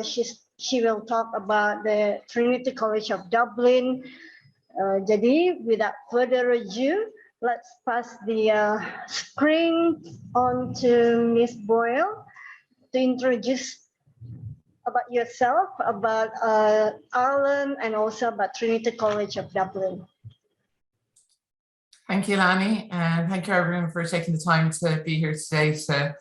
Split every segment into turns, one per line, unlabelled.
she will talk about the Trinity College of Dublin. Jadi, without further ado, let's pass the screen on to Miss Boyle to introduce about yourself, about Ireland, and also about Trinity College of Dublin.
Thank you, Lani, and thank you everyone for taking the time to be here today to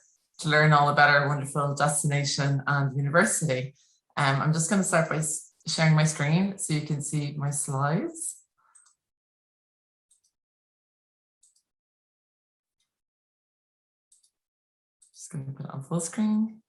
learn all about our wonderful destination and university. I'm just going to start by sharing my screen so you can see my slides. Just going to put it on full screen.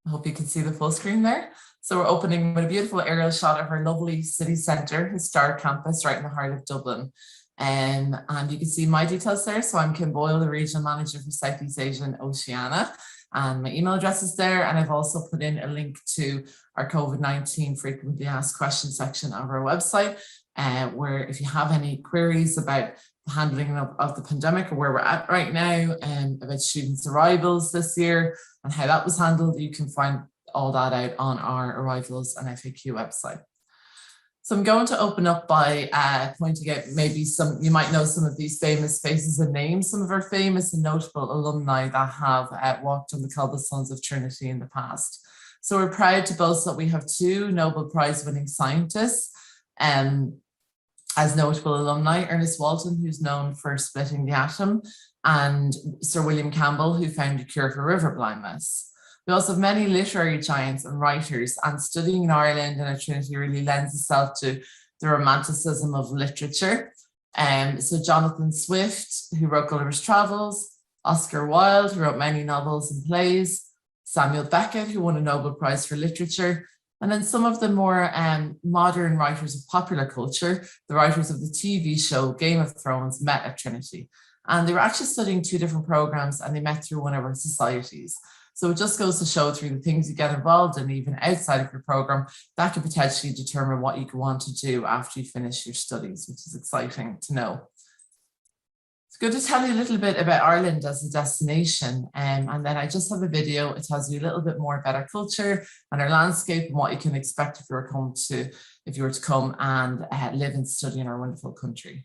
I hope you can see the full screen there. So we're opening with a beautiful aerial shot of our lovely city centre, historic campus right in the heart of Dublin. And you can see my details there. So I'm Kim Boyle, the Regional Manager for Southeast Asia and Oceania. And my email address is there. And I've also put in a link to our COVID-19 frequently asked questions section of our website, where if you have any queries about the handling of the pandemic or where we're at right now, and about students' arrivals this year and how that was handled, you can find all that out on our arrivals and FAQ website. So I'm going to open up by pointing out maybe you might know some of these famous faces and names, some of our famous and notable alumni that have walked on the cobblestones of Trinity in the past. So we're proud to boast that we have two Nobel Prize winning scientists as notable alumni: Ernest Walton, who's known for splitting the atom, and Sir William Campbell, who found a cure for river blindness. We also have many literary giants and writers, and studying in Ireland and at Trinity really lends itself to the romanticism of literature. So Jonathan Swift, who wrote Gulliver's Travels, Oscar Wilde, who wrote many novels and plays, Samuel Beckett, who won a Nobel Prize for Literature, and then some of the more modern writers of popular culture, the writers of the TV show Game of Thrones, met at Trinity. And they were actually studying two different programs, and they met through one of our societies. So it just goes to show through the things you get involved in, even outside of your program, that could potentially determine what you go on to do after you finish your studies, which is exciting to know. It's good to tell you a little bit about Ireland as a destination, and then I just have a video. It tells you a little bit more about our culture and our landscape and what you can expect if you were to come and live and study in our wonderful country.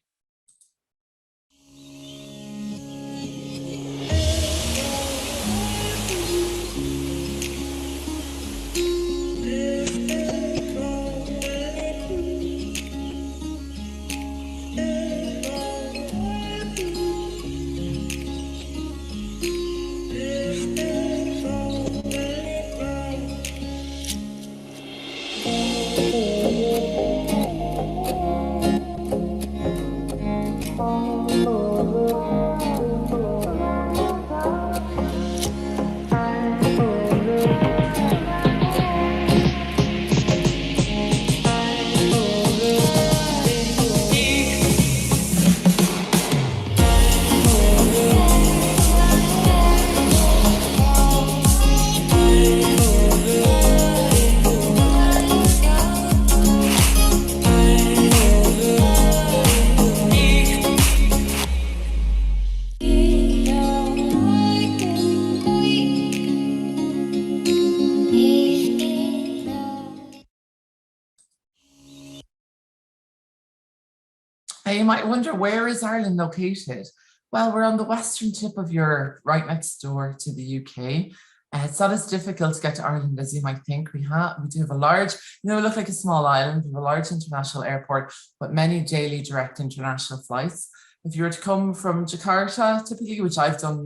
You might wonder, where is Ireland located? Well, we're on the western tip of Europe, right next door to the UK. It's not as difficult to get to Ireland as you might think. We do have a large, we look like a small island. We have a large international airport, but many daily direct international flights. If you were to come from Jakarta, typically, which I've done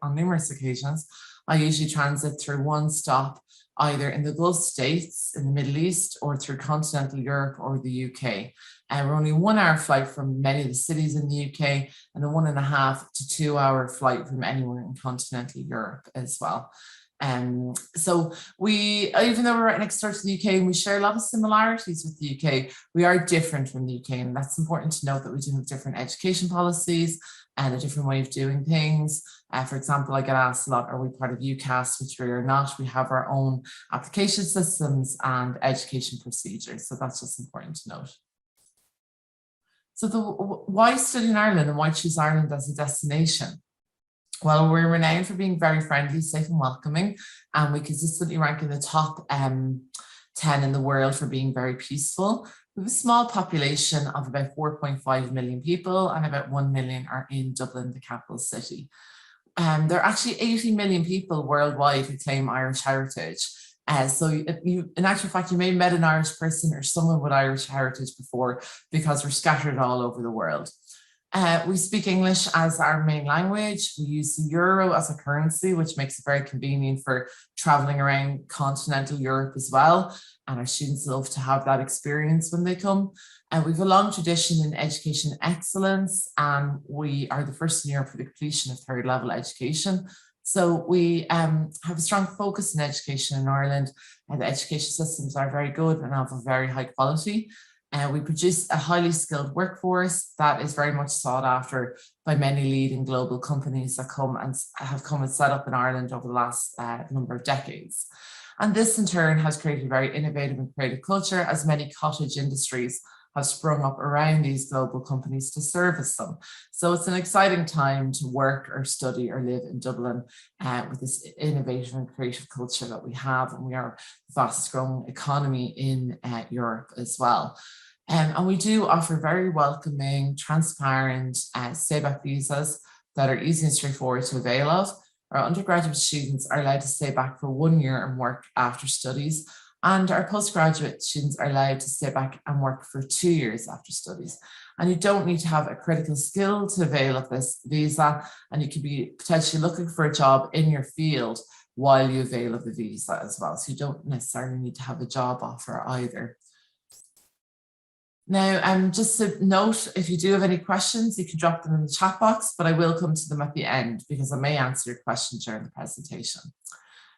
on numerous occasions, I usually transit through one stop, either in the Gulf States, in the Middle East, or through continental Europe or the UK. We're only 1 hour flight from many of the cities in the UK, and a 1.5 to 2 hour flight from anywhere in continental Europe as well. So even though we're right next door to the UK and we share a lot of similarities with the UK, we are different from the UK, and that's important to note that we do have different education policies and a different way of doing things. For example, I get asked a lot, are we part of UCAS, which we are not. We have our own application systems and education procedures, so that's just important to note. So why study in Ireland and why choose Ireland as a destination? Well, we're renowned for being very friendly, safe and welcoming, and we consistently rank in the top 10 in the world for being very peaceful. We have a small population of about 4.5 million people, and about 1 million are in Dublin, the capital city. There are actually 80 million people worldwide who claim Irish heritage. So in actual fact, you may have met an Irish person or someone with Irish heritage before, because we're scattered all over the world. We speak English as our main language. We use the euro as a currency, which makes it very convenient for traveling around continental Europe as well. And our students love to have that experience when they come. We have a long tradition in education excellence, and we are the first in Europe for the completion of third level education. So we have a strong focus in education in Ireland, and the education systems are very good and of a very high quality. We produce a highly skilled workforce that is very much sought after by many leading global companies that have come and set up in Ireland over the last number of decades. And this in turn has created a very innovative and creative culture, as many cottage industries have sprung up around these global companies to service them. So it's an exciting time to work or study or live in Dublin with this innovative and creative culture that we have. And we are the fastest growing economy in Europe as well. And we do offer very welcoming, transparent stay-back visas that are easy and straightforward to avail of. Our undergraduate students are allowed to stay back for 1 year and work after studies. And our postgraduate students are allowed to stay back and work for 2 years after studies. And you don't need to have a critical skill to avail of this visa, and you could be potentially looking for a job in your field while you avail of the visa as well. So you don't necessarily need to have a job offer either. Now, just to note, if you do have any questions, you can drop them in the chat box, but I will come to them at the end because I may answer your questions during the presentation.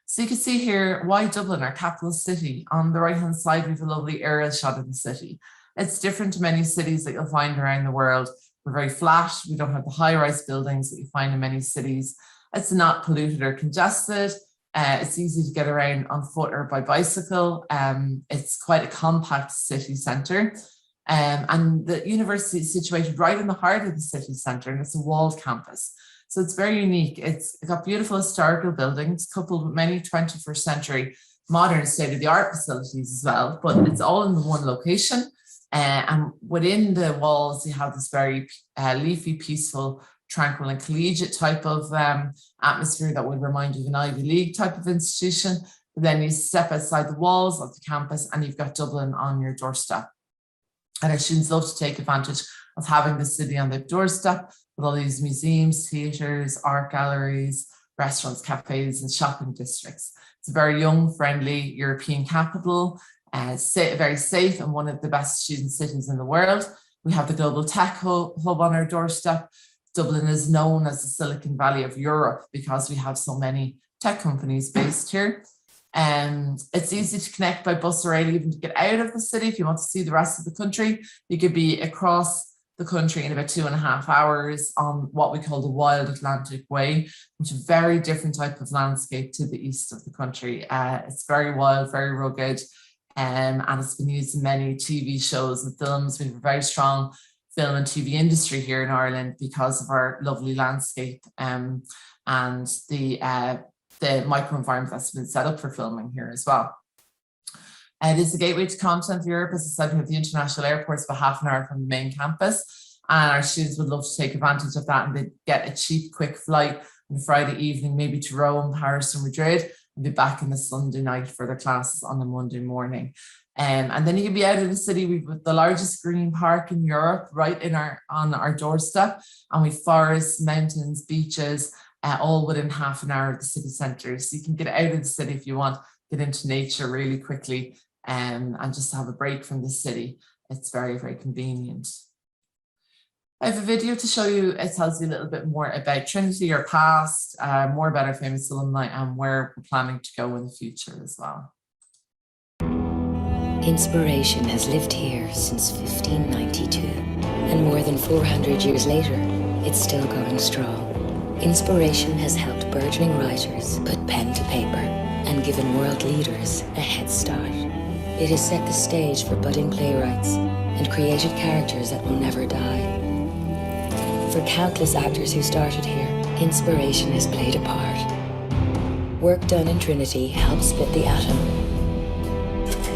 So you can see here, why Dublin, our capital city? On the right-hand side, we have a lovely aerial shot of the city. It's different to many cities that you'll find around the world. We're very flat. We don't have the high-rise buildings that you find in many cities. It's not polluted or congested. It's easy to get around on foot or by bicycle. It's quite a compact city centre. And the university is situated right in the heart of the city centre, and it's a walled campus. So it's very unique. It's got beautiful historical buildings coupled with many 21st century modern state-of-the-art facilities as well, but it's all in the one location. And within the walls, you have this very leafy, peaceful, tranquil and collegiate type of atmosphere that would remind you of an Ivy League type of institution. But then you step outside the walls of the campus and you've got Dublin on your doorstep. And our students love to take advantage of having the city on their doorstep with all these museums, theatres, art galleries, restaurants, cafes and shopping districts. It's a very young, friendly European capital, very safe and one of the best student cities in the world. We have the global tech hub on our doorstep. Dublin is known as the Silicon Valley of Europe because we have so many tech companies based here. It's easy to connect by bus or rail, even to get out of the city. If you want to see the rest of the country, you could be across the country in about 2.5 hours on what we call the Wild Atlantic Way, which is a very different type of landscape to the east of the country. It's very wild, very rugged, and it's been used in many TV shows and films. We have a very strong film and TV industry here in Ireland because of our lovely landscape and the microenvironment that's been set up for filming here as well. It is the gateway to continental Europe. As I said, we have the international airports about half an hour from the main campus, and our students would love to take advantage of that, and they get a cheap, quick flight on Friday evening, maybe to Rome, Paris, or Madrid, and be back in the Sunday night for their classes on the Monday morning. And then you can be out of the city. We've the largest green park in Europe right on our doorstep, and we've forests, mountains, beaches, all within half an hour of the city centre. So you can get out of the city if you want, get into nature really quickly, and just have a break from the city. It's very, very convenient. I have a video to show you. It tells you a little bit more about Trinity, our past, more about our famous alumni, and where we're planning to go in the future as well.
Inspiration has lived here since 1592, and more than 400 years later, it's still going strong. Inspiration has helped burgeoning writers put pen to paper and given world leaders a head start. It has set the stage for budding playwrights and created characters that will never die. For countless actors who started here, inspiration has played a part. Work done in Trinity helped split the atom,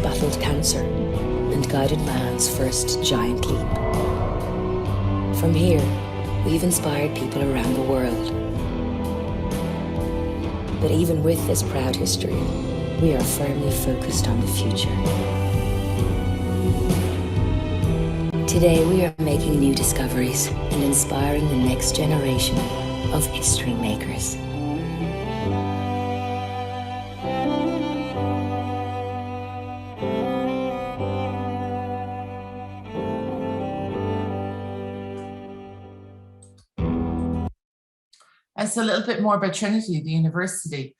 battled cancer, and guided man's first giant leap. From here, we've inspired people around the world. But even with this proud history, we are firmly focused on the future. Today, we are making new discoveries and inspiring the next generation of history makers.
So a little bit more about Trinity, the university.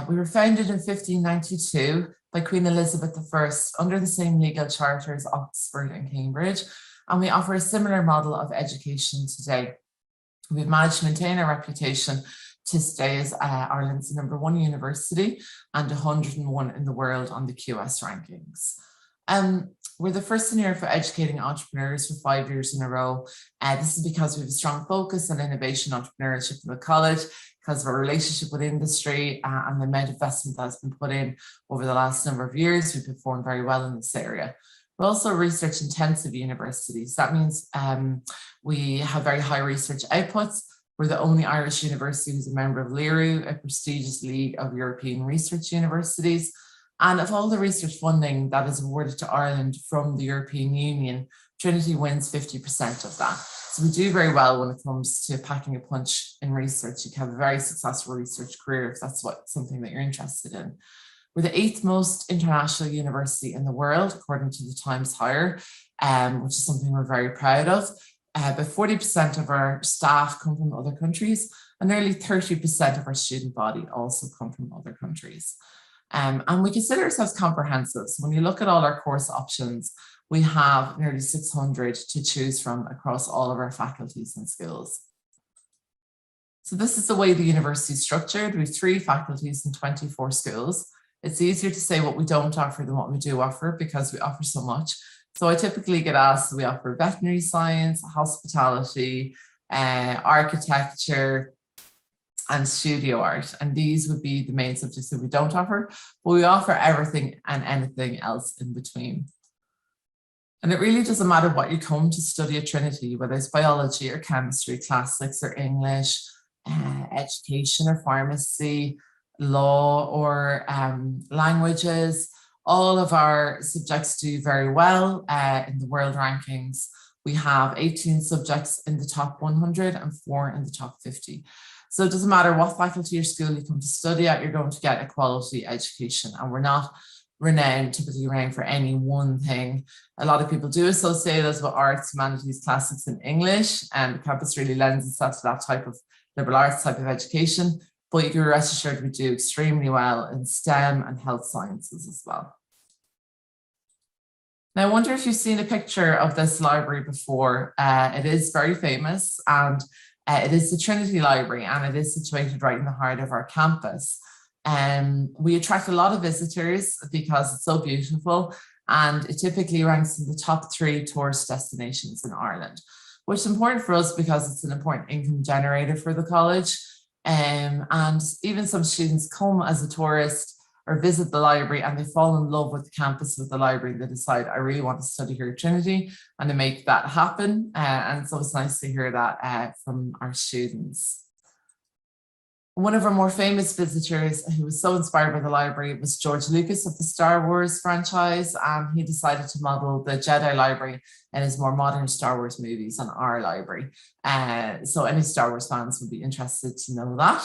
We were founded in 1592 by Queen Elizabeth I under the same legal charter as Oxford and Cambridge, and we offer a similar model of education today. We've managed to maintain our reputation to stay as Ireland's #1 university and 101 in the world on the QS rankings. We're the first in Europe for educating entrepreneurs for 5 years in a row. This is because we have a strong focus on innovation entrepreneurship in the college, because of our relationship with industry and the amount of investment that has been put in over the last number of years. We've performed very well in this area. We're also a research intensive university. So that means we have very high research outputs. We're the only Irish university who's a member of LERU, a prestigious league of European research universities. And of all the research funding that is awarded to Ireland from the European Union, Trinity wins 50% of that. So we do very well when it comes to packing a punch in research. You can have a very successful research career if that's something that you're interested in. We're the 8th most international university in the world, according to the Times Higher, which is something we're very proud of. About 40% of our staff come from other countries, and nearly 30% of our student body also come from other countries. And we consider ourselves comprehensive. So when you look at all our course options, we have nearly 600 to choose from across all of our faculties and skills. So this is the way the university is structured. We have 3 faculties and 24 schools. It's easier to say what we don't offer than what we do offer because we offer so much. So I typically get asked, we offer veterinary science, hospitality, architecture, and studio art. And these would be the main subjects that we don't offer, but we offer everything and anything else in between. And it really doesn't matter what you come to study at Trinity, whether it's biology or chemistry, classics or English, education or pharmacy, law or languages. All of our subjects do very well in the world rankings. We have 18 subjects in the top 100 and 4 in the top 50. So it doesn't matter what faculty or school you come to study at, you're going to get a quality education. And we're not typically renowned for any one thing. A lot of people do associate us with arts, humanities, classics, and English, and the campus really lends itself to that type of liberal arts type of education. But you can rest assured we do extremely well in STEM and health sciences as well. Now, I wonder if you've seen a picture of this library before. It is very famous, and it is the Trinity Library, and it is situated right in the heart of our campus. We attract a lot of visitors because it's so beautiful, and it typically ranks in the top 3 tourist destinations in Ireland, which is important for us because it's an important income generator for the college. And even some students come as a tourist or visit the library and they fall in love with the campus, with the library, and they decide, I really want to study here at Trinity, and they make that happen. And so it's nice to hear that from our students. One of our more famous visitors who was so inspired by the library was George Lucas of the Star Wars franchise, and he decided to model the Jedi library in his more modern Star Wars movies on our library. So any Star Wars fans would be interested to know that.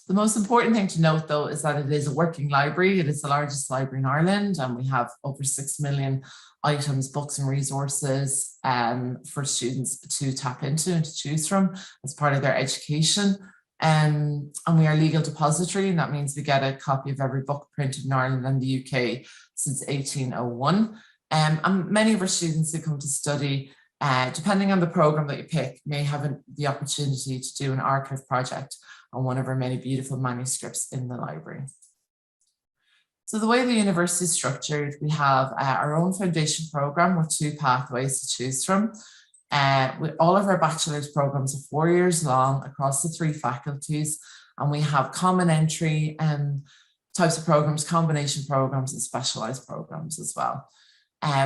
The most important thing to note, though, is that it is a working library. It is the largest library in Ireland, and we have over 6 million items, books and resources for students to tap into and to choose from as part of their education. And we are a legal depository, and that means we get a copy of every book printed in Ireland and the UK since 1801. And many of our students who come to study, depending on the programme that you pick, may have the opportunity to do an archive project on one of our many beautiful manuscripts in the library. So the way the university is structured, we have our own foundation programme with 2 pathways to choose from. All of our bachelor's programs are 4 years long across the 3 faculties, and we have common entry types of programs, combination programs, and specialized programs as well.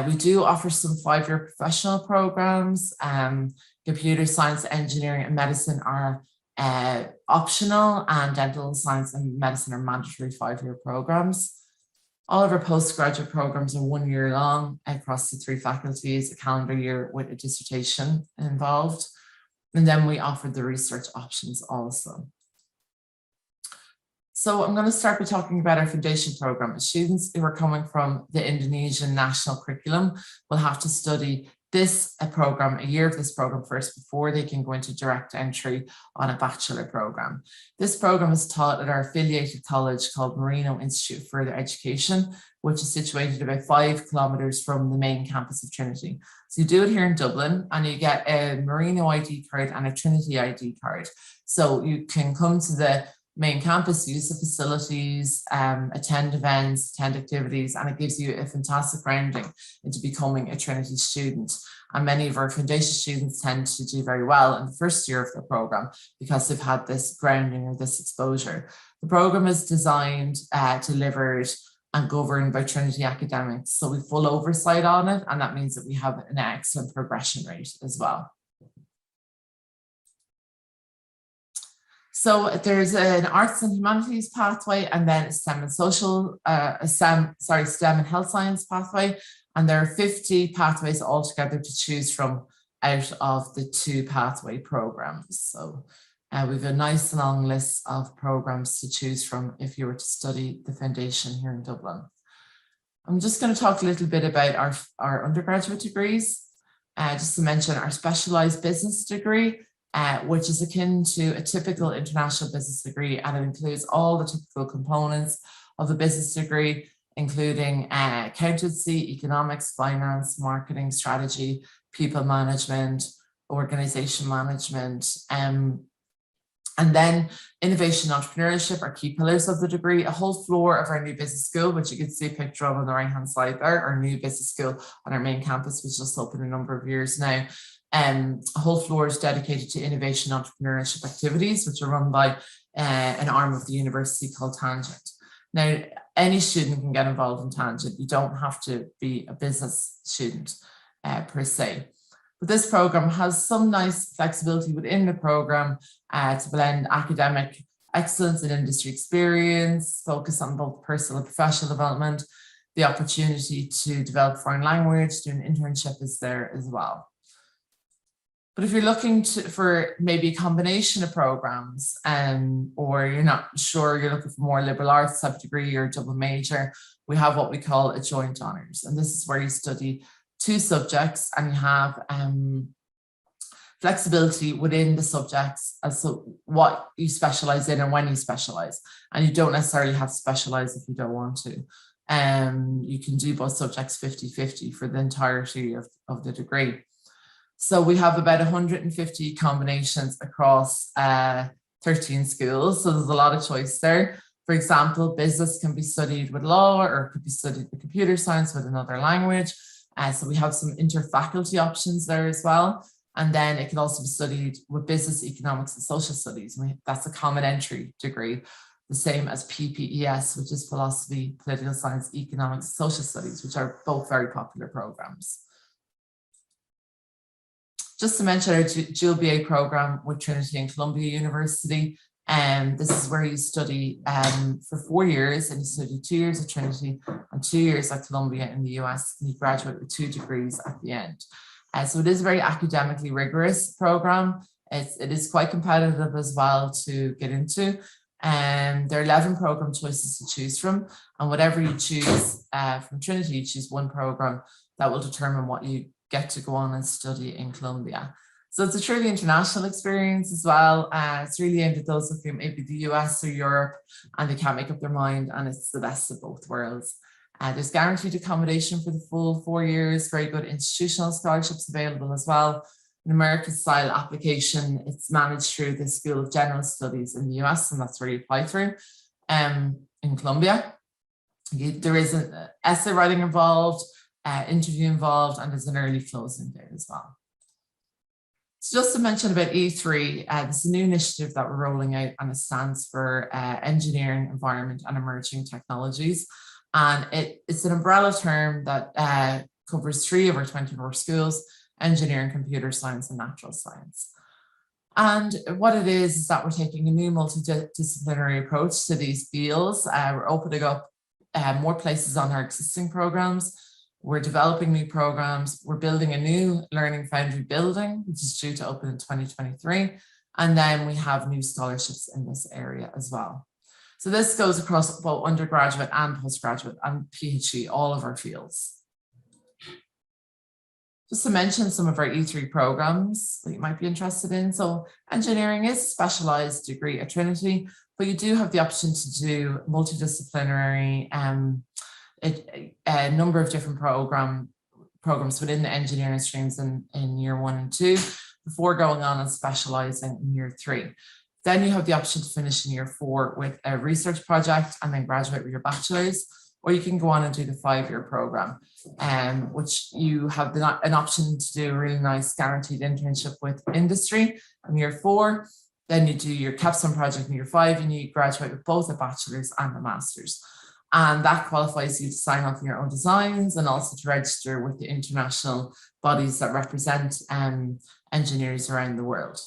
We do offer some 5-year professional programs. Computer science, engineering, and medicine are optional, and dental science and medicine are mandatory 5-year programs. All of our postgraduate programs are 1 year long across the 3 faculties, a calendar year with a dissertation involved. And then we offer the research options also. So I'm going to start by talking about our foundation program. Students who are coming from the Indonesian national curriculum will have to study this program, a year of this program first, before they can go into direct entry on a bachelor program. This program is taught at our affiliated college called Merino Institute of Further Education, which is situated about 5 kilometres from the main campus of Trinity. So you do it here in Dublin, and you get a Merino ID card and a Trinity ID card. So you can come to the main campus, use the facilities, attend events, attend activities, and it gives you a fantastic grounding into becoming a Trinity student. And many of our foundation students tend to do very well in the first year of the program because they've had this grounding or this exposure. The program is designed, delivered, and governed by Trinity academics. So we have full oversight on it, and that means that we have an excellent progression rate as well. So there's an arts and humanities pathway, and then a STEM and STEM and health science pathway. And there are 50 pathways altogether to choose from out of the 2 pathway programs. So we have a nice long list of programs to choose from if you were to study the foundation here in Dublin. I'm just going to talk a little bit about our undergraduate degrees. Just to mention our specialised business degree, which is akin to a typical international business degree, and it includes all the typical components of a business degree, including accountancy, economics, finance, marketing, strategy, people management, organisation management, and then innovation and entrepreneurship are key pillars of the degree. A whole floor of our new business school, which you can see a picture of on the right-hand side there, our new business school on our main campus, which just opened a number of years now. A whole floor is dedicated to innovation and entrepreneurship activities, which are run by an arm of the university called Tangent. Now, any student can get involved in Tangent. You don't have to be a business student per se. But this program has some nice flexibility within the program to blend academic excellence and industry experience, focus on both personal and professional development. The opportunity to develop foreign language, do an internship is there as well. But if you're looking for maybe a combination of programs, or you're not sure, you're looking for more liberal arts type degree or double major, we have what we call a joint honours. And this is where you study 2 subjects and you have flexibility within the subjects as to what you specialise in and when you specialise. And you don't necessarily have to specialise if you don't want to. You can do both subjects 50-50 for the entirety of the degree. So we have about 150 combinations across 13 schools. So there's a lot of choice there. For example, business can be studied with law, or it could be studied with computer science with another language. So we have some interfaculty options there as well. And then it can also be studied with business, economics, and social studies. That's a common entry degree, the same as PPES, which is philosophy, political science, economics, social studies, which are both very popular programs. Just to mention our dual BA program with Trinity and Columbia University. This is where you study for 4 years, and you study 2 years at Trinity and 2 years at Columbia in the US, and you graduate with 2 degrees at the end. So it is a very academically rigorous program. It is quite competitive as well to get into. There are 11 program choices to choose from, and whatever you choose from Trinity, you choose one program that will determine what you get to go on and study in Columbia. So it's a truly international experience as well. It's really aimed at those of maybe the US or Europe and they can't make up their mind, and it's the best of both worlds. There's guaranteed accommodation for the full 4 years, very good institutional scholarships available as well. An American style application, it's managed through the School of General Studies in the US, and that's where you apply through. In Columbia, there is an essay writing involved, interview involved, and there's an early closing date as well. So just to mention about E3, this is a new initiative that we're rolling out, and it stands for Engineering, Environment and Emerging Technologies. And it's an umbrella term that covers 3 of our 24 schools: engineering, computer science and natural science. And what it is that we're taking a new multidisciplinary approach to these fields. We're opening up more places on our existing programs. We're developing new programs. We're building a new Learning Foundry building, which is due to open in 2023. And then we have new scholarships in this area as well. So this goes across both undergraduate and postgraduate and PhD, all of our fields. Just to mention some of our E3 programs that you might be interested in. So engineering is a specialized degree at Trinity, but you do have the option to do multidisciplinary a number of different programs within the engineering streams in year 1 and 2 before going on and specializing in year 3. Then you have the option to finish in year 4 with a research project and then graduate with your bachelor's, or you can go on and do the 5-year program, which you have an option to do a really nice guaranteed internship with industry in year 4. Then you do your capstone project in year 5 and you graduate with both a bachelor's and a master's. And that qualifies you to sign off on your own designs and also to register with the international bodies that represent engineers around the world.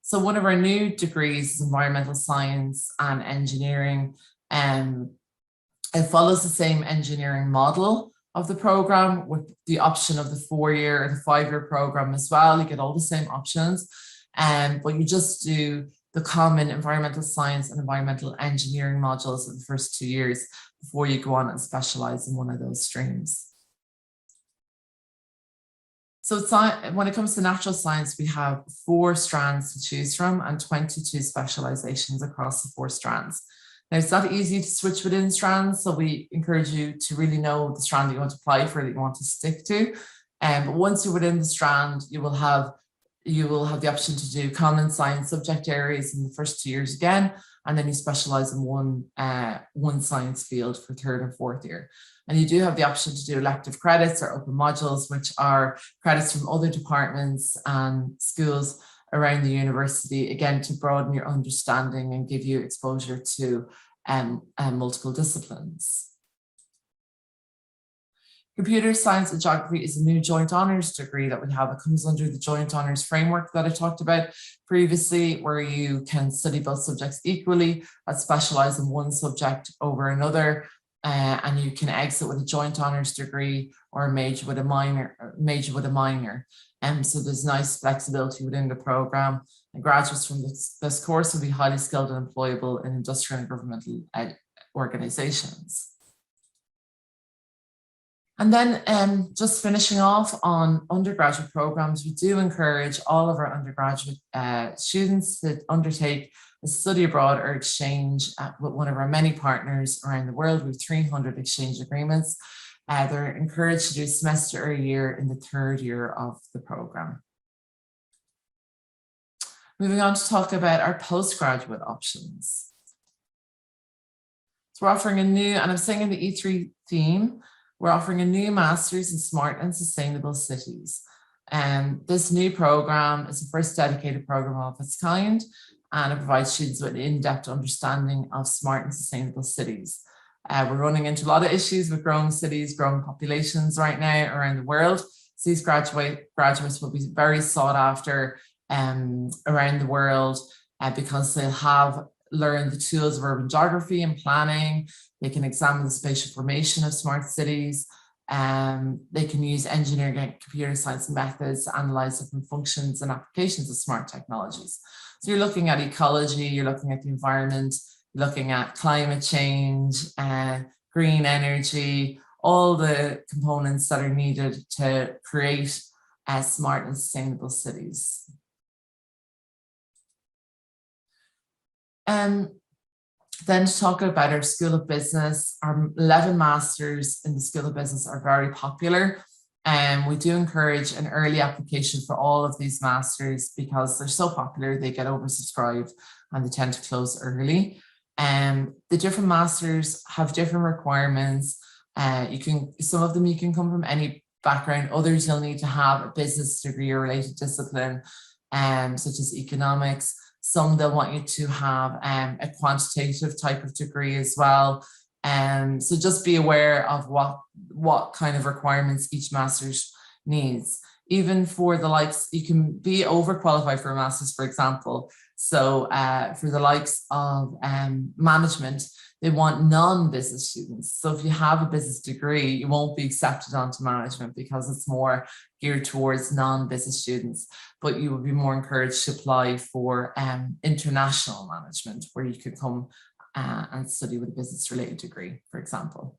So one of our new degrees is environmental science and engineering. It follows the same engineering model of the program with the option of the 4-year or the 5-year program as well. You get all the same options, but you just do the common environmental science and environmental engineering modules in the first 2 years before you go on and specialize in one of those streams. So when it comes to natural science, we have 4 strands to choose from and 22 specializations across the 4 strands. Now, it's not easy to switch within strands, so we encourage you to really know the strand that you want to apply for, that you want to stick to. But once you're within the strand, you will have the option to do common science subject areas in the first 2 years again, and then you specialize in one science field for 3rd and 4th year. And you do have the option to do elective credits or open modules, which are credits from other departments and schools around the university, again, to broaden your understanding and give you exposure to multiple disciplines. Computer science and geography is a new joint honours degree that we have. It comes under the joint honours framework that I talked about previously, where you can study both subjects equally, but specialise in one subject over another, and you can exit with a joint honours degree or a major with a minor. So there's nice flexibility within the programme. And graduates from this course will be highly skilled and employable in industrial and governmental organisations. And then just finishing off on undergraduate programs, we do encourage all of our undergraduate students to undertake a study abroad or exchange with one of our many partners around the world. We have 300 exchange agreements. They're encouraged to do a semester or a year in the 3rd year of the program. Moving on to talk about our postgraduate options. So we're offering a new, and I'm saying in the E3 theme, we're offering a new master's in smart and sustainable cities. This new program is the first dedicated program of its kind, and it provides students with an in-depth understanding of smart and sustainable cities. We're running into a lot of issues with growing cities, growing populations right now around the world. So these graduates will be very sought after around the world because they'll have learned the tools of urban geography and planning. They can examine the spatial formation of smart cities. They can use engineering and computer science methods to analyze different functions and applications of smart technologies. So you're looking at ecology, you're looking at the environment, looking at climate change, green energy, all the components that are needed to create smart and sustainable cities. Then to talk about our School of Business, our 11 masters in the School of Business are very popular. And we do encourage an early application for all of these masters because they're so popular, they get oversubscribed and they tend to close early. The different masters have different requirements. Some of them you can come from any background. Others, you'll need to have a business degree or related discipline, such as economics. Some they'll want you to have a quantitative type of degree as well. So just be aware of what kind of requirements each master's needs. Even for the likes, you can be overqualified for a master's, for example. So for the likes of management, they want non-business students. So if you have a business degree, you won't be accepted onto management because it's more geared towards non-business students. But you would be more encouraged to apply for international management, where you could come and study with a business-related degree, for example.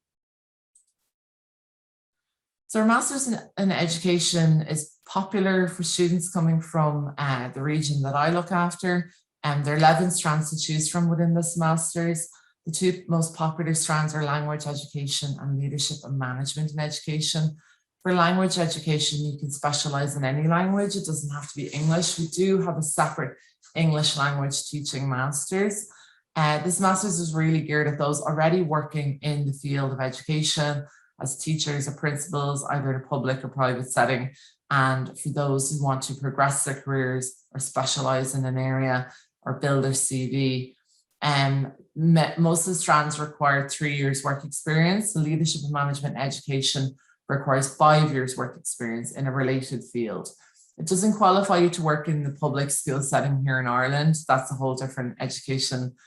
So our Masters in Education is popular for students coming from the region that I look after. There are 11 strands to choose from within this Masters. The two most popular strands are language education and leadership and management in education. For language education, you can specialize in any language. It doesn't have to be English. We do have a separate English language teaching Masters. This Masters is really geared at those already working in the field of education as teachers or principals, either in a public or private setting, and for those who want to progress their careers or specialize in an area or build their CV. Most of the strands require 3 years work experience. The leadership and management education requires 5 years work experience in a related field. It doesn't qualify you to work in the public school setting here in Ireland. That's a whole different education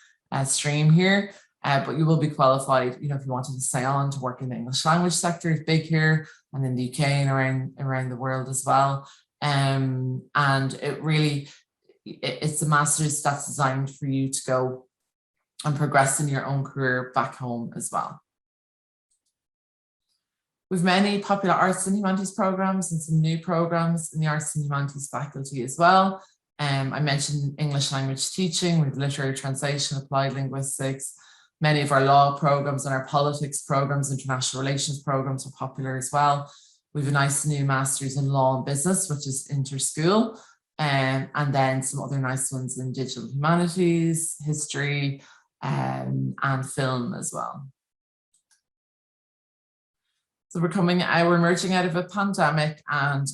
stream here. But you will be qualified, you know, if you wanted to stay on to work in the English language sector. It's big here and in the UK and around the world as well. And it's a master's that's designed for you to go and progress in your own career back home as well. We've many popular arts and humanities programs and some new programs in the arts and humanities faculty as well. I mentioned English language teaching, we have literary translation, applied linguistics. Many of our law programs and our politics programs, international relations programs are popular as well. We have a nice new master's in law and business, which is inter-school, and then some other nice ones in digital humanities, history, and film as well. So we're emerging out of a pandemic, and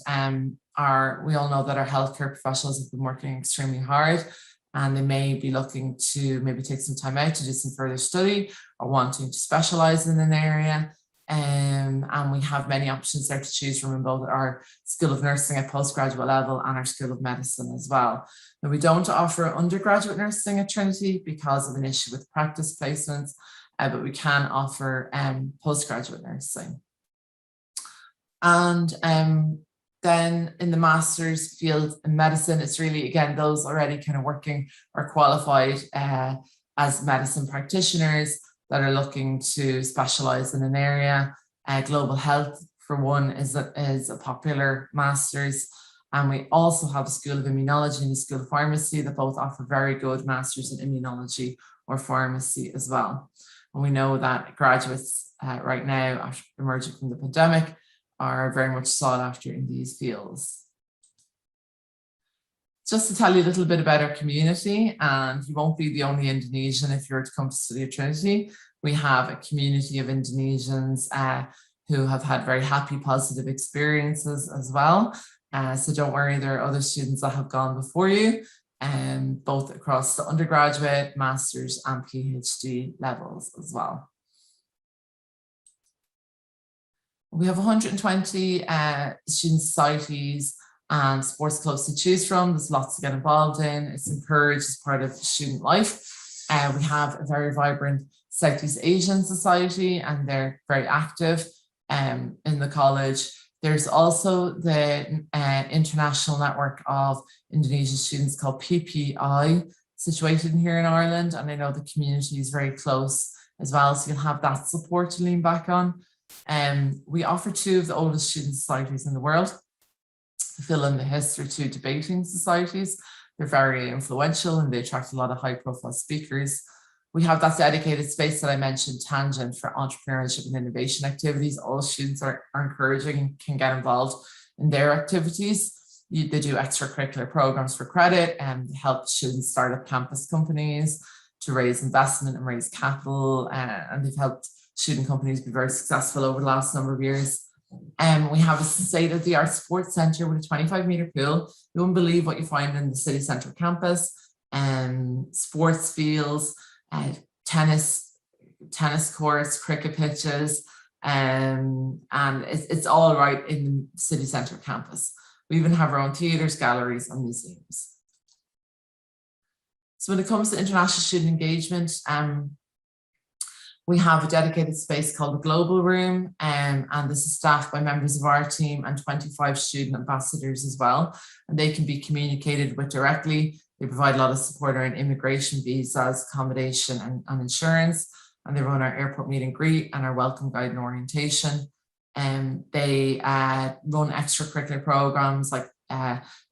we all know that our healthcare professionals have been working extremely hard, and they may be looking to maybe take some time out to do some further study or wanting to specialize in an area. And we have many options there to choose from in both our School of Nursing at postgraduate level and our School of Medicine as well. Now, we don't offer undergraduate nursing at Trinity because of an issue with practice placements, but we can offer postgraduate nursing. And then in the master's field in medicine, it's really, again, those already kind of working or qualified as medicine practitioners that are looking to specialize in an area. Global health, for one, is a popular master's. And we also have a School of Immunology and a School of Pharmacy that both offer very good masters in immunology or pharmacy as well. And we know that graduates right now, after emerging from the pandemic, are very much sought after in these fields. Just to tell you a little bit about our community, and you won't be the only Indonesian if you're to come to study at Trinity. We have a community of Indonesians who have had very happy, positive experiences as well. So don't worry, there are other students that have gone before you, both across the undergraduate, master's and PhD levels as well. We have 120 student societies and sports clubs to choose from. There's lots to get involved in. It's encouraged as part of student life. We have a very vibrant Southeast Asian society, and they're very active in the college. There's also the international network of Indonesian students called PPI, situated here in Ireland. And I know the community is very close as well, so you'll have that support to lean back on. We offer 2 of the oldest student societies in the world. Fill in the history 2 debating societies. They're very influential and they attract a lot of high profile speakers. We have that dedicated space that I mentioned, Tangent, for entrepreneurship and innovation activities. All students are encouraging and can get involved in their activities. They do extracurricular programs for credit and help students start up campus companies to raise investment and raise capital. And they've helped student companies be very successful over the last number of years. We have a state-of-the-art sports centre with a 25-metre pool. You won't believe what you find in the city centre campus. Sports fields, tennis courts, cricket pitches, and it's all right in the city centre campus. We even have our own theatres, galleries, and museums. So when it comes to international student engagement, we have a dedicated space called the Global Room, and this is staffed by members of our team and 25 student ambassadors as well. And they can be communicated with directly. They provide a lot of support around immigration, visas, accommodation, and insurance. And they run our airport meet and greet and our welcome guide and orientation. And they run extracurricular programs like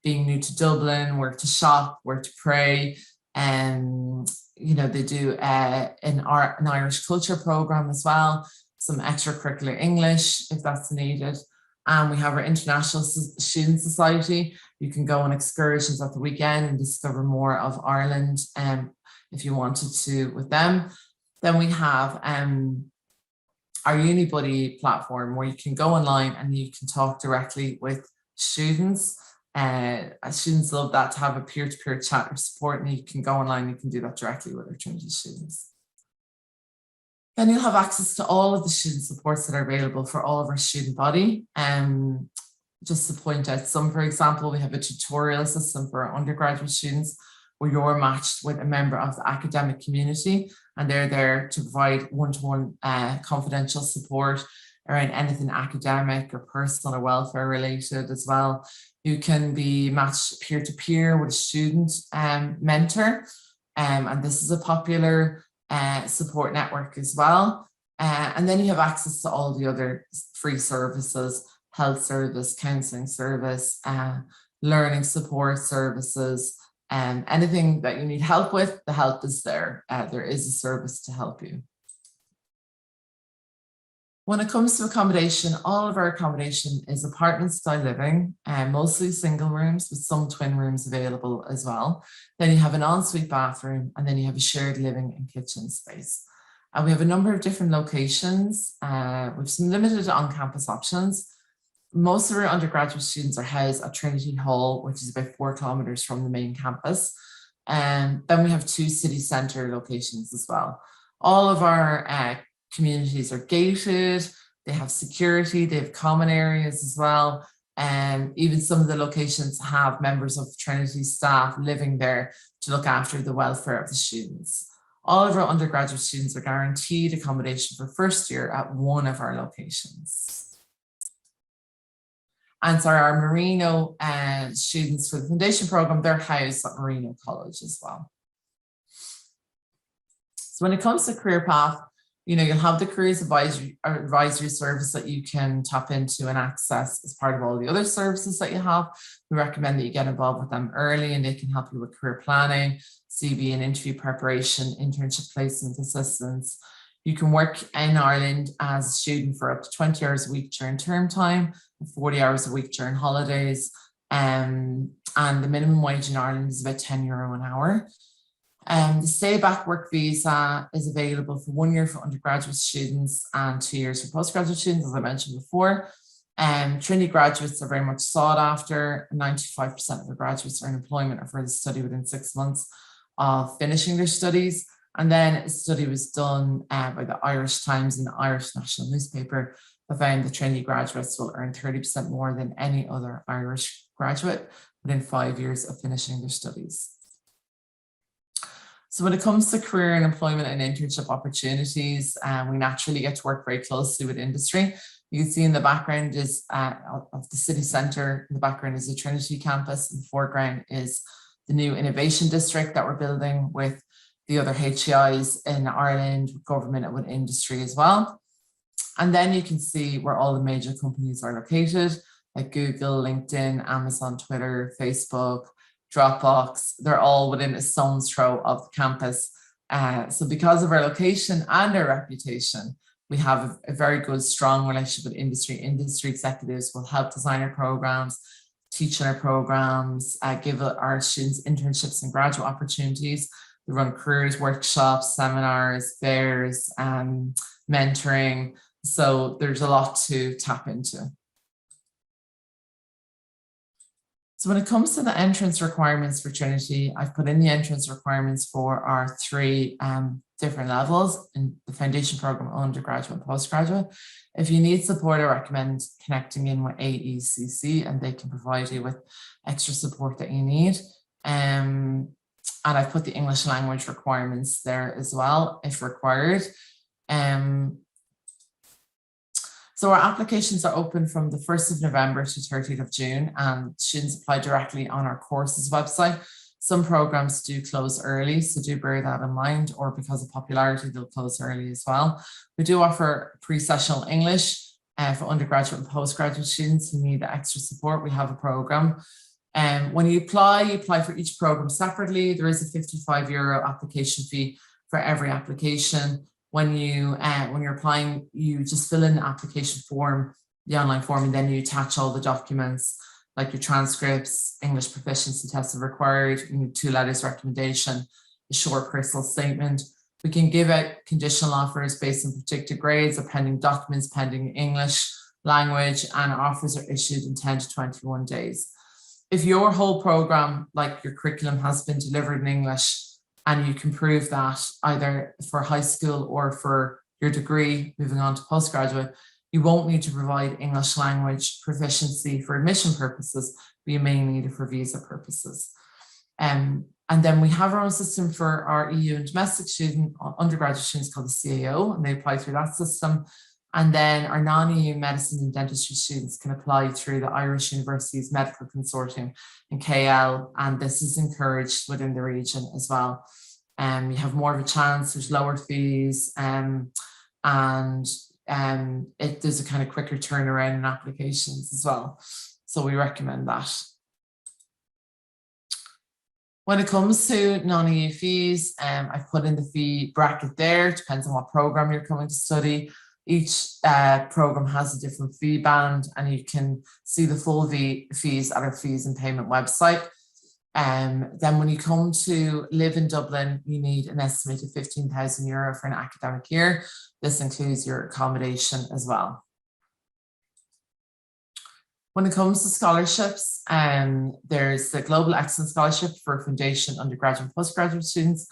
being new to Dublin, where to shop, where to pray, and they do an Irish culture program as well, some extracurricular English if that's needed. And we have our International Student Society. You can go on excursions at the weekend and discover more of Ireland if you wanted to with them. Then we have our UniBuddy platform where you can go online and you can talk directly with students. Students love that, to have a peer-to-peer chat or support, and you can go online, you can do that directly with our Trinity students. Then you'll have access to all of the student supports that are available for all of our student body. Just to point out some, for example, we have a tutorial system for our undergraduate students where you're matched with a member of the academic community, and they're there to provide one-to-one confidential support around anything academic or personal or welfare related as well. You can be matched peer-to-peer with a student mentor, and this is a popular support network as well. And then you have access to all the other free services, health service, counselling service, learning support services, anything that you need help with, the help is there. There is a service to help you. When it comes to accommodation, all of our accommodation is apartment style living, mostly single rooms with some twin rooms available as well. Then you have an ensuite bathroom, and then you have a shared living and kitchen space. And we have a number of different locations with some limited on-campus options. Most of our undergraduate students are housed at Trinity Hall, which is about 4 kilometres from the main campus. And then we have 2 city centre locations as well. All of our communities are gated, they have security, they have common areas as well. And even some of the locations have members of Trinity staff living there to look after the welfare of the students. All of our undergraduate students are guaranteed accommodation for first year at one of our locations. And so our Merino students for the foundation program, they're housed at Trinity College as well. So when it comes to career path, you'll have the careers advisory service that you can tap into and access as part of all the other services that you have. We recommend that you get involved with them early, and they can help you with career planning, CV and interview preparation, internship placement assistance. You can work in Ireland as a student for up to 20 hours a week during term time, and 40 hours a week during holidays. And the minimum wage in Ireland is about €10 an hour. The stay back work visa is available for 1 year for undergraduate students and 2 years for postgraduate students, as I mentioned before. Trinity graduates are very much sought after. 95% of the graduates are in employment or further study within 6 months of finishing their studies. And then a study was done by the Irish Times and the Irish National Newspaper that found that Trinity graduates will earn 30% more than any other Irish graduate within 5 years of finishing their studies. So when it comes to career and employment and internship opportunities, we naturally get to work very closely with industry. You can see in the background is of the city centre, in the background is the Trinity campus, in the foreground is the new innovation district that we're building with the other HCIs in Ireland, with government and with industry as well. And then you can see where all the major companies are located, like Google, LinkedIn, Amazon, Twitter, Facebook, Dropbox. They're all within a stone's throw of the campus. So because of our location and our reputation, we have a very good, strong relationship with industry. Industry executives will help design our programs, teach our programs, give our students internships and graduate opportunities. We run careers workshops, seminars, fairs, mentoring. So there's a lot to tap into. So when it comes to the entrance requirements for Trinity, I've put in the entrance requirements for our 3 different levels in the foundation program, undergraduate and postgraduate. If you need support, I recommend connecting in with AECC and they can provide you with extra support that you need. And I've put the English language requirements there as well, if required. So our applications are open from the 1st of November to 30th of June, and students apply directly on our courses website. Some programs do close early, so do bear that in mind, or because of popularity, they'll close early as well. We do offer pre-sessional English for undergraduate and postgraduate students who need extra support. We have a program. When you apply for each program separately. There is a €55 application fee for every application. When you're applying, you just fill in the application form, the online form, and then you attach all the documents like your transcripts, English proficiency tests are required, you need 2 letters of recommendation, a short personal statement. We can give out conditional offers based on predicted grades or pending documents, pending English language, and offers are issued in 10 to 21 days. If your whole program, like your curriculum, has been delivered in English, and you can prove that either for high school or for your degree, moving on to postgraduate, you won't need to provide English language proficiency for admission purposes, but you may need it for visa purposes. And then we have our own system for our EU and domestic undergraduate students called the CAO, and they apply through that system. And then our non-EU medicine and dentistry students can apply through the Irish Universities Medical Consortium in KL, and this is encouraged within the region as well. You have more of a chance, there's lower fees, there's a kind of quicker turnaround in applications as well. So we recommend that. When it comes to non-EU fees, I've put in the fee bracket there, depends on what program you're coming to study. Each program has a different fee band, and you can see the full fees at our fees and payment website. Then when you come to live in Dublin, you need an estimated €15,000 for an academic year. This includes your accommodation as well. When it comes to scholarships, there's the Global Excellence Scholarship for foundation, undergraduate and postgraduate students.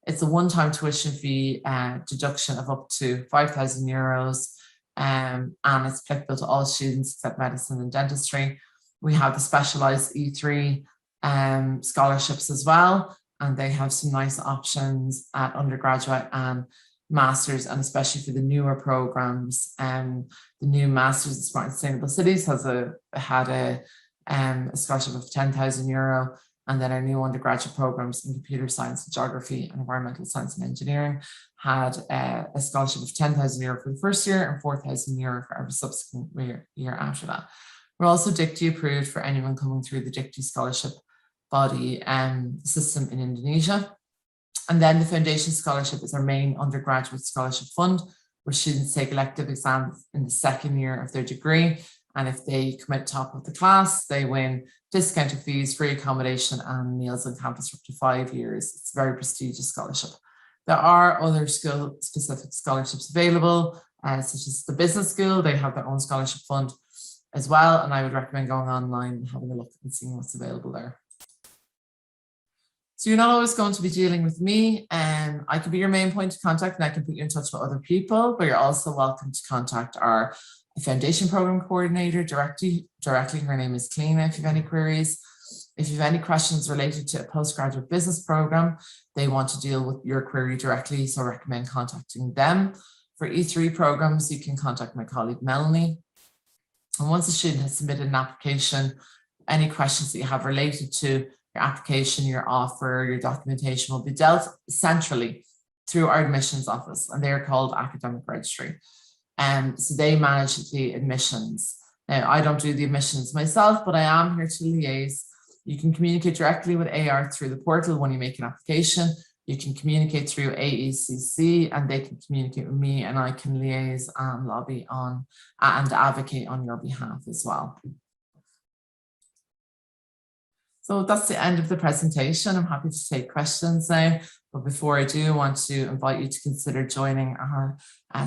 It's a one-time tuition fee deduction of up to €5,000, and it's applicable to all students except medicine and dentistry. We have the specialised E3 scholarships as well, and they have some nice options at undergraduate and masters, and especially for the newer programs. The new Masters in Smart and Sustainable Cities had a scholarship of €10,000. And then our new undergraduate programs in computer science and geography and environmental science and engineering had a scholarship of €10,000 for the first year and €4,000 for every subsequent year after that. We're also DICTE approved for anyone coming through the DICTE scholarship body system in Indonesia. And then the Foundation Scholarship is our main undergraduate scholarship fund, where students take elective exams in the 2nd year of their degree. And if they come out top of the class, they win discounted fees, free accommodation, and meals on campus for up to 5 years. It's a very prestigious scholarship. There are other school-specific scholarships available, such as the business school. They have their own scholarship fund as well, and I would recommend going online and having a look and seeing what's available there. So you're not always going to be dealing with me, and I can be your main point of contact, and I can put you in touch with other people, but you're also welcome to contact our Foundation Program Coordinator directly. Her name is Kleena if you have any queries. If you have any questions related to a postgraduate business program, they want to deal with your query directly, so I recommend contacting them. For E3 programs, you can contact my colleague Melanie. And once a student has submitted an application, any questions that you have related to your application, your offer, your documentation will be dealt centrally through our admissions office, and they're called Academic Registry. So they manage the admissions. Now, I don't do the admissions myself, but I am here to liaise. You can communicate directly with AR through the portal when you make an application. You can communicate through AECC, and they can communicate with me, and I can liaise and lobby on and advocate on your behalf as well. So that's the end of the presentation. I'm happy to take questions now. But before I do, I want to invite you to consider joining our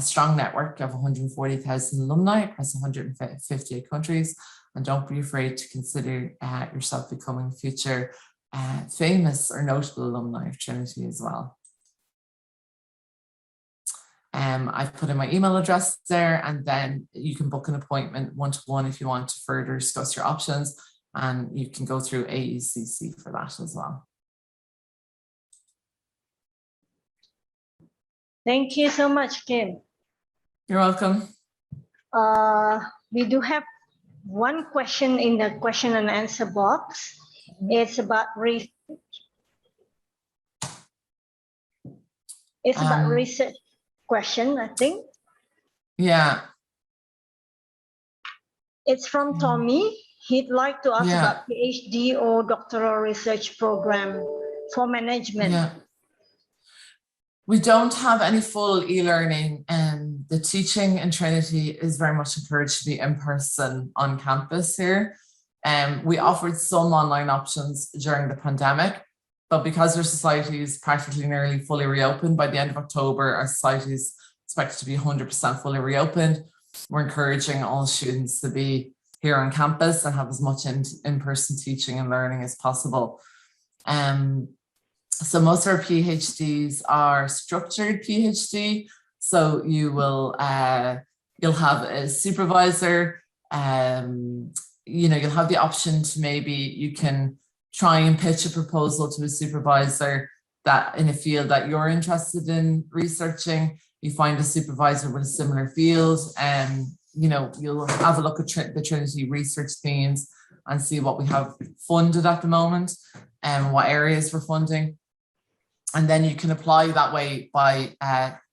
strong network of 140,000 alumni across 158 countries. And don't be afraid to consider yourself becoming future famous or notable alumni of Trinity as well. I've put in my email address there, and then you can book an appointment one-to-one if you want to further discuss your options. And you can go through AECC for that as well.
Thank you so much, Kim.
You're welcome.
We do have one question in the question and answer box. It's about research question, I think.
Yeah.
It's from Tommy. He'd like to ask about PhD or doctoral research program for management.
Yeah. We don't have any full e-learning, and the teaching in Trinity is very much encouraged to be in person on campus here. We offered some online options during the pandemic, but because our society is practically nearly fully reopened, by the end of October, our society is expected to be 100% fully reopened. We're encouraging all students to be here on campus and have as much in-person teaching and learning as possible. So most of our PhDs are structured PhD. So you will, you'll have a supervisor, you know, you'll have the option to maybe you can try and pitch a proposal to a supervisor that in a field that you're interested in researching. You find a supervisor with a similar field, and you know, you'll have a look at the Trinity research themes and see what we have funded at the moment and what areas we're funding. And then you can apply that way by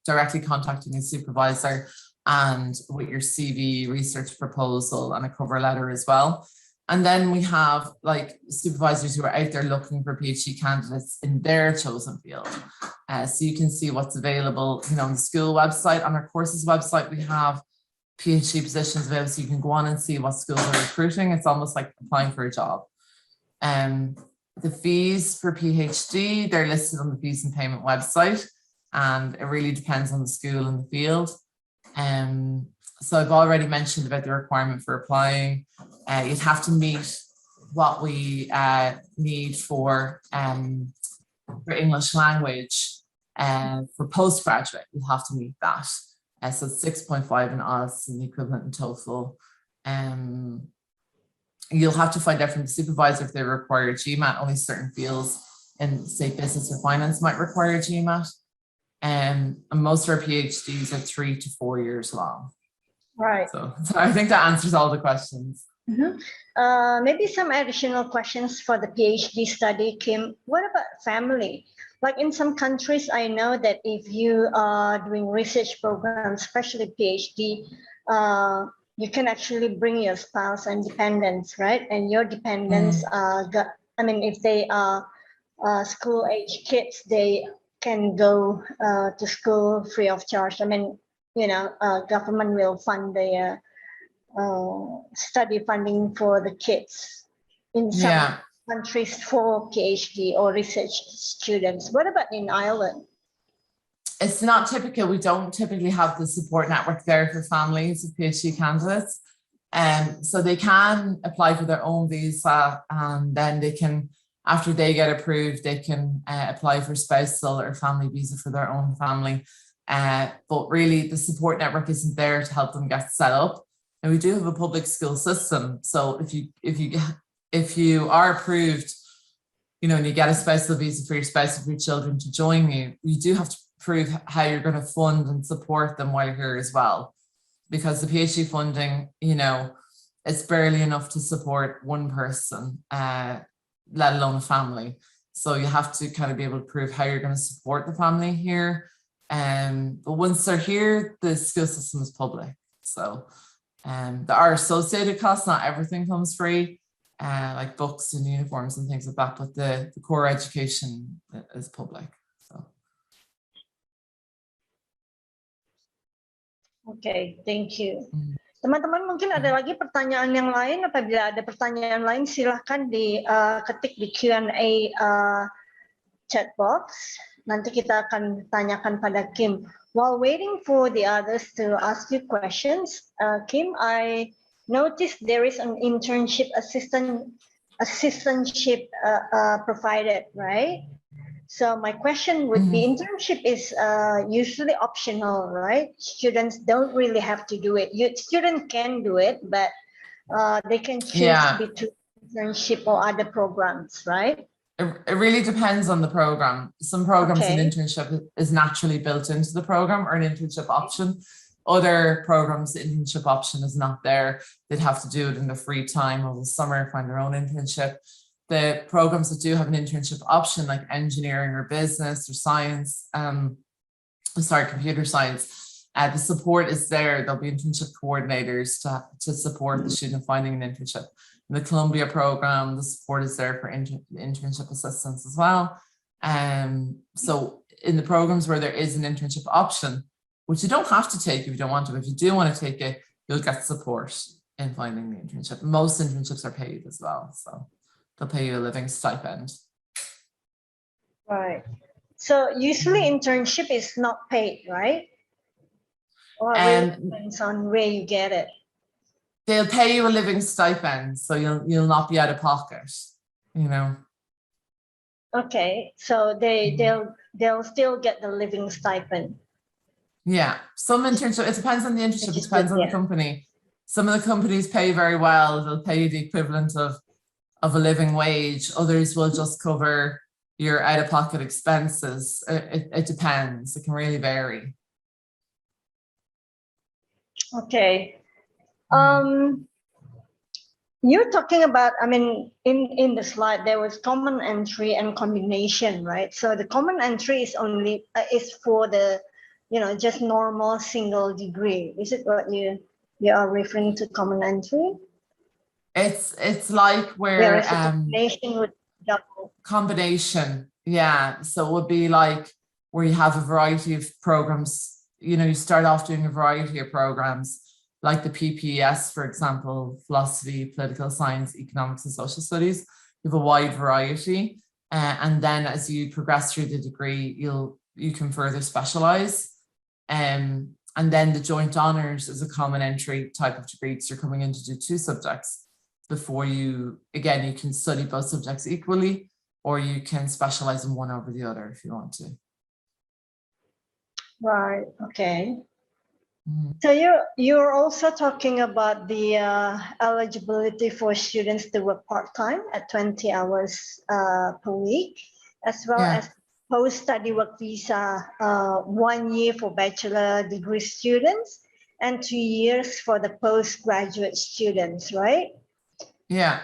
directly contacting a supervisor and with your CV, research proposal and a cover letter as well. And then we have like supervisors who are out there looking for PhD candidates in their chosen field. So you can see what's available, you know, on the school website. On our courses website, we have PhD positions available, so you can go on and see what schools are recruiting. It's almost like applying for a job. The fees for PhD, they're listed on the fees and payment website, and it really depends on the school and the field. So I've already mentioned about the requirement for applying. You'd have to meet what we need for English language. For postgraduate, you'll have to meet that. So 6.5 in IELTS and the equivalent in TOEFL. You'll have to find out from the supervisor if they require GMAT. Only certain fields in, say, business or finance might require GMAT. And most of our PhDs are 3 to 4 years long.
Right.
So I think that answers all the questions.
Maybe some additional questions for the PhD study, Kim. What about family? Like in some countries, I know that if you are doing research programs, especially PhD, you can actually bring your spouse and dependents, right? And your dependents if they are school-age kids, they can go to school free of charge. I mean, you know, government will fund their study funding for the kids in some countries for PhD or research students. What about in Ireland?
It's not typical. We don't typically have the support network there for families of PhD candidates. So they can apply for their own visa, and then they can, after they get approved, they can apply for spousal or family visa for their own family. But really the support network isn't there to help them get set up. And we do have a public school system. So if you are approved, you know, and you get a spousal visa for your spouse or for your children to join you, you do have to prove how you're going to fund and support them while you're here as well. Because the PhD funding, you know, it's barely enough to support one person, let alone a family. So you have to kind of be able to prove how you're going to support the family here. But once they're here, the school system is public. So there are associated costs, not everything comes free, like books and uniforms and things like that, but the core education is public. So.
Okay, thank you. Teman-teman mungkin ada lagi pertanyaan yang lain. Apabila ada pertanyaan lain, silahkan ketik di Q&A chat box. Nanti kita akan tanyakan pada Kim. While waiting for the others to ask you questions, Kim, I noticed there is an internship assistantship provided, right? So my question would be, internship is usually optional, right? Students don't really have to do it. Students can do it, but they can choose between internship or other programs, right?
It really depends on the program. Some programs an internship is naturally built into the program or an internship option. Other programs, the internship option is not there. They'd have to do it in their free time over the summer, find their own internship. The programs that do have an internship option, like engineering or business or science, computer science, the support is there. There'll be internship coordinators to support the student finding an internship. In the Columbia program, the support is there for internship assistants as well. So in the programs where there is an internship option, which you don't have to take if you don't want to, but if you do want to take it, you'll get support in finding the internship. Most internships are paid as well, so they'll pay you a living stipend.
Right. So usually internship is not paid, right? Or it depends on where you get it.
They'll pay you a living stipend, so you'll not be out of pocket, you know.
Okay, so they'll still get the living stipend.
Yeah, some internship, it depends on the internship, it depends on the company. Some of the companies pay very well, they'll pay you the equivalent of a living wage. Others will just cover your out-of-pocket expenses. It depends, it can really vary.
Okay. You're talking about, I mean, in the slide, there was common entry and combination, right? So the common entry is only, is for the, you know, just normal single degree. Is it what you are referring to common entry?
It's like where
combination would double.
Combination, yeah. So it would be like where you have a variety of programs. You know, you start off doing a variety of programs, like the PPS, for example, philosophy, political science, economics, and social studies. You have a wide variety, and then as you progress through the degree, you can further specialize. And then the joint honours is a common entry type of degree, because you're coming in to do 2 subjects before you can study both subjects equally, or you can specialize in one over the other if you want to.
Right, okay. So you're also talking about the eligibility for students to work part-time at 20 hours per week, as well as post-study work visa, 1 year for bachelor degree students and 2 years for the postgraduate students, right?
Yeah.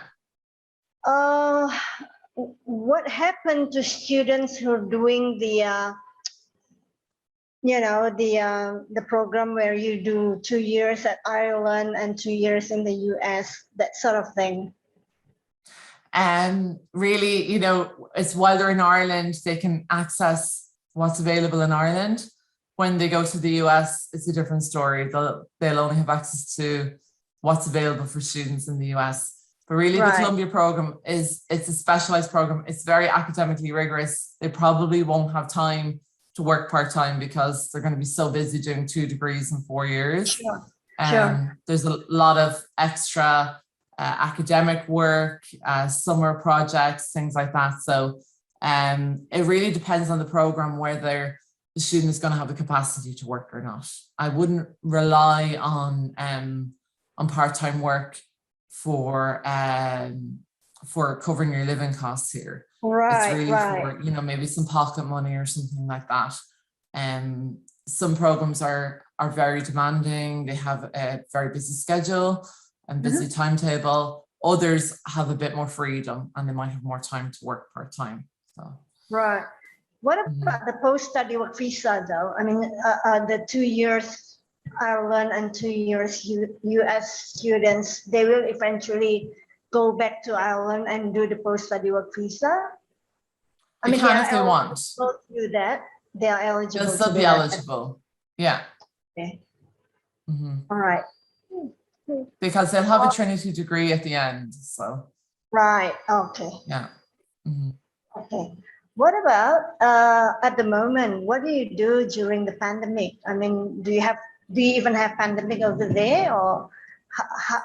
What happened to students who are doing the the program where you do 2 years at Ireland and 2 years in the US, that sort of thing?
Really, you know, it's while they're in Ireland, they can access what's available in Ireland. When they go to the US, it's a different story. They'll only have access to what's available for students in the US. But really, the Columbia program it's a specialized program. It's very academically rigorous. They probably won't have time to work part-time because they're going to be so busy doing 2 degrees in 4 years.
Sure.
There's a lot of extra academic work, summer projects, things like that. So it really depends on the program whether the student is going to have the capacity to work or not. I wouldn't rely on part-time work for covering your living costs here. It's really for, you know, maybe some pocket money or something like that. Some programs are very demanding. They have a very busy schedule and busy timetable. Others have a bit more freedom and they might have more time to work part-time. So.
Right. What about the post-study work visa though? I mean, the 2 years Ireland and 2 years US students, they will eventually go back to Ireland and do the post-study work visa? I mean,
if they want
to do that. They are eligible.
They'll still be eligible. Yeah.
Okay. All right.
because they'll have a Trinity degree at the end. So
Right. Okay.
yeah. Mhm.
Okay. What about at the moment? What do you do during the pandemic? I mean, do you even have pandemic over there, or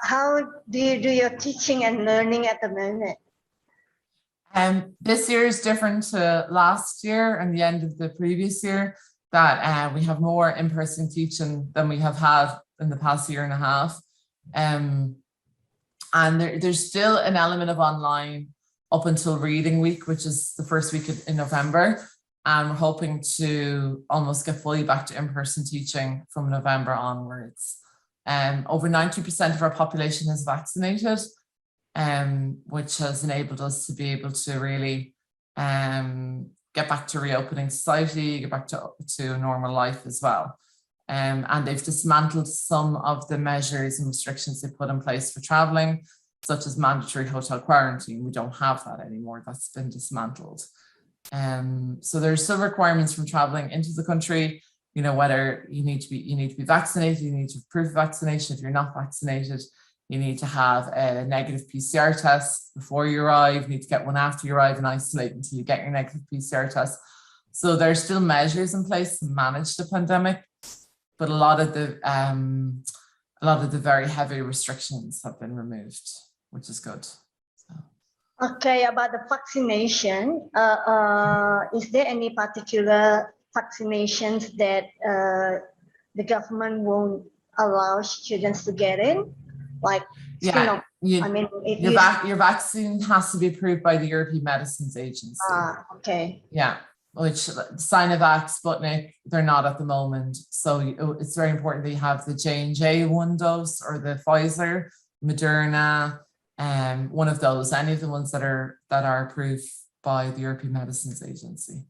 how do you do your teaching and learning at the moment?
This year is different to last year and the end of the previous year, that we have more in-person teaching than we have had in the past year and a half. And there's still an element of online up until reading week, which is the first week in November. And we're hoping to almost get fully back to in-person teaching from November onwards. Over 90% of our population is vaccinated, which has enabled us to be able to really get back to reopening society, get back to normal life as well. And they've dismantled some of the measures and restrictions they put in place for traveling, such as mandatory hotel quarantine. We don't have that anymore. That's been dismantled. So there's still requirements from traveling into the country, you know, whether you need to be vaccinated, you need to prove vaccination. If you're not vaccinated, you need to have a negative PCR test before you arrive. You need to get one after you arrive and isolate until you get your negative PCR test. So there's still measures in place to manage the pandemic, but a lot of the very heavy restrictions have been removed, which is good. So.
Okay, about the vaccination, is there any particular vaccinations that the government won't allow students to get in? Like,
yeah,
your
vaccine has to be approved by the European Medicines Agency.
Okay.
Yeah, which Sinovac, Sputnik, they're not at the moment. So it's very important that you have the J&J 1 dose or the Pfizer, Moderna, one of those, any of the ones that are approved by the European Medicines Agency.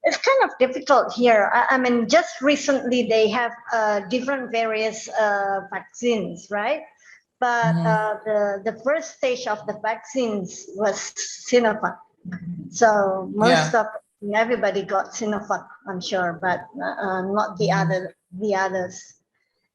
It's kind of difficult here. I mean, just recently they have different various vaccines, right? But the first stage of the vaccines was Sinovac. So everybody got Sinovac, I'm sure, but not the others.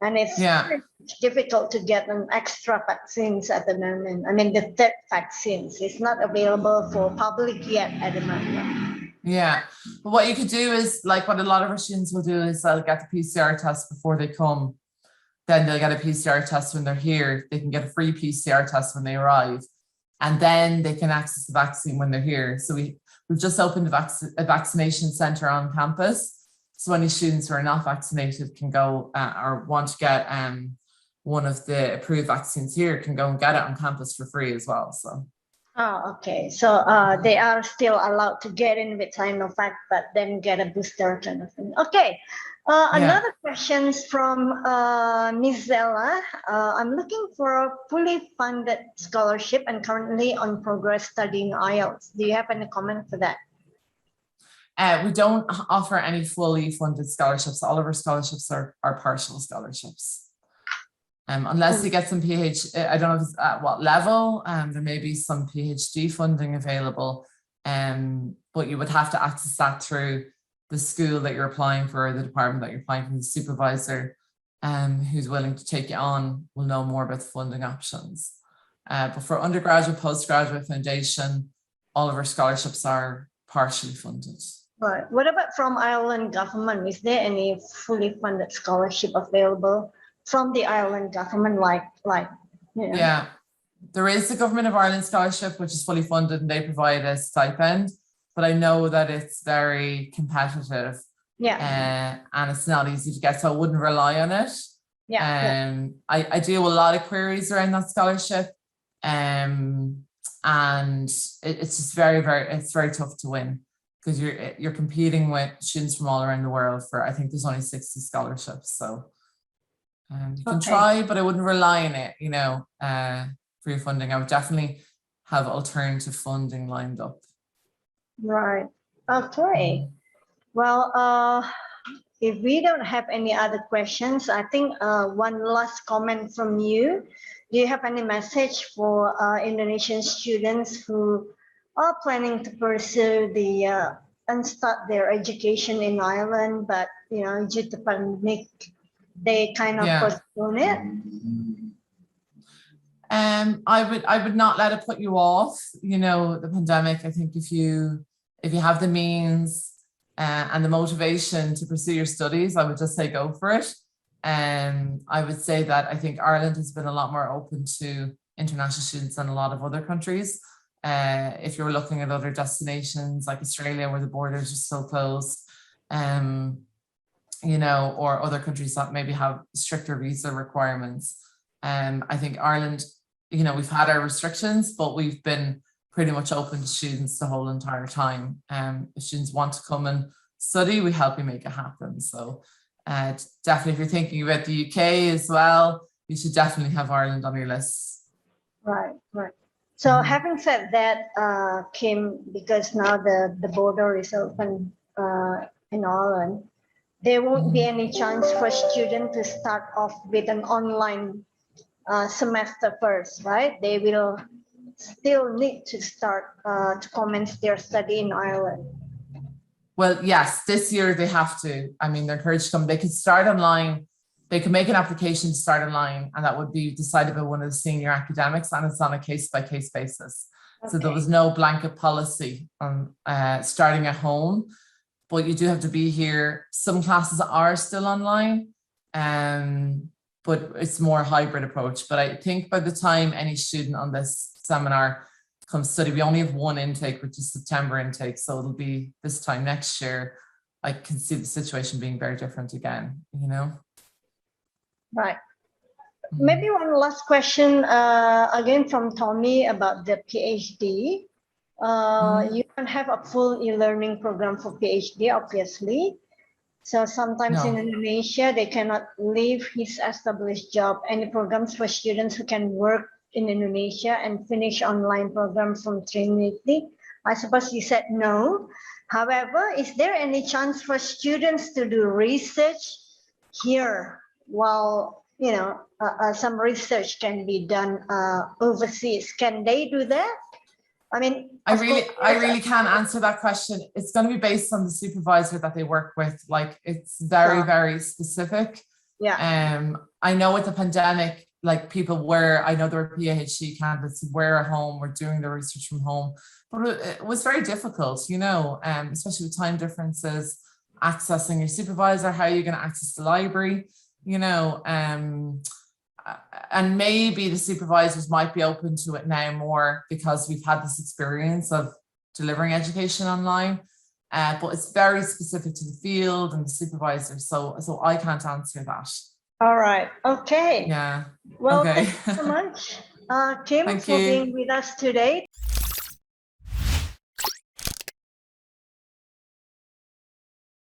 And it's difficult to get an extra vaccines at the moment. I mean, the third vaccines is not available for public yet at the moment.
Yeah, but what you could do is, like what a lot of our students will do, is they'll get the PCR test before they come. Then they'll get a PCR test when they're here. They can get a free PCR test when they arrive. And then they can access the vaccine when they're here. So we've just opened a vaccination center on campus. So any students who are not vaccinated can go or want to get one of the approved vaccines here can go and get it on campus for free as well. So.
Oh, okay. So they are still allowed to get in with Sinovac, but then get a booster kind of thing. Okay. Another question from Ms. Zella. I'm looking for a fully funded scholarship and currently on progress studying IELTS. Do you have any comment for that?
We don't offer any fully funded scholarships. All of our scholarships are partial scholarships. Unless you get some PhD, I don't know if it's at what level, there may be some PhD funding available, but you would have to access that through the school that you're applying for, or the department that you're applying for. The supervisor who's willing to take you on will know more about the funding options. But for undergraduate, postgraduate, foundation, all of our scholarships are partially funded.
Right. What about from Ireland government? Is there any fully funded scholarship available from the Ireland government,
Yeah, there is the Government of Ireland scholarship, which is fully funded, and they provide a stipend, but I know that it's very competitive. And it's not easy to get, so I wouldn't rely on it. I deal with a lot of queries around that scholarship, and it's just very tough to win, because you're competing with students from all around the world for, I think there's only 60 scholarships, so you can try, but I wouldn't rely on it, for your funding. I would definitely have alternative funding lined up.
Right. Okay. Well, if we don't have any other questions, I think one last comment from you. Do you have any message for Indonesian students who are planning to pursue and start their education in Ireland, but due to pandemic, they kind of postpone it?
I would not let it put you off, you know, the pandemic. I think if you have the means and the motivation to pursue your studies, I would just say go for it. I would say that I think Ireland has been a lot more open to international students than a lot of other countries. If you're looking at other destinations like Australia, where the borders are still closed, you know, or other countries that maybe have stricter visa requirements. I think Ireland, you know, we've had our restrictions, but we've been pretty much open to students the whole entire time. If students want to come and study, we help you make it happen. So definitely, if you're thinking about the UK as well, you should definitely have Ireland on your list.
Right, right. So having said that, Kim, because now the border is open in Ireland, there won't be any chance for students to start off with an online semester first, right? They will still need to start to commence their study in Ireland.
Well, yes, this year they have to. I mean, they're encouraged to come. They can start online. They can make an application to start online, and that would be decided by one of the senior academics, and it's on a case-by-case basis. Okay. So there was no blanket policy on starting at home, but you do have to be here. Some classes are still online, but it's more hybrid approach. But I think by the time any student on this seminar comes study, we only have one intake, which is September intake. So it'll be this time next year. I can see the situation being very different again, you know?
Right. Maybe one last question again from Tommy about the PhD. You can have a full e-learning program for PhD, obviously. So sometimes in Indonesia, they cannot leave his established job. Any programs for students who can work in Indonesia and finish online programs from Trinity? I suppose you said no. However, is there any chance for students to do research here while, you know, some research can be done overseas? Can they do that? I mean,
I really can't answer that question. It's going to be based on the supervisor that they work with. Like, it's very, very specific.
Yeah.
I know with the pandemic, like people were, I know there were PhD candidates who were at home, were doing their research from home, but it was very difficult, you know, especially with time differences, accessing your supervisor, how are you going to access the library, you know, and maybe the supervisors might be open to it now more because we've had this experience of delivering education online, but it's very specific to the field and the supervisor. So I can't answer that.
All right. Okay.
Yeah.
Well,
okay.
thank you so much, Kim,
Thank
for
you.
being with us today.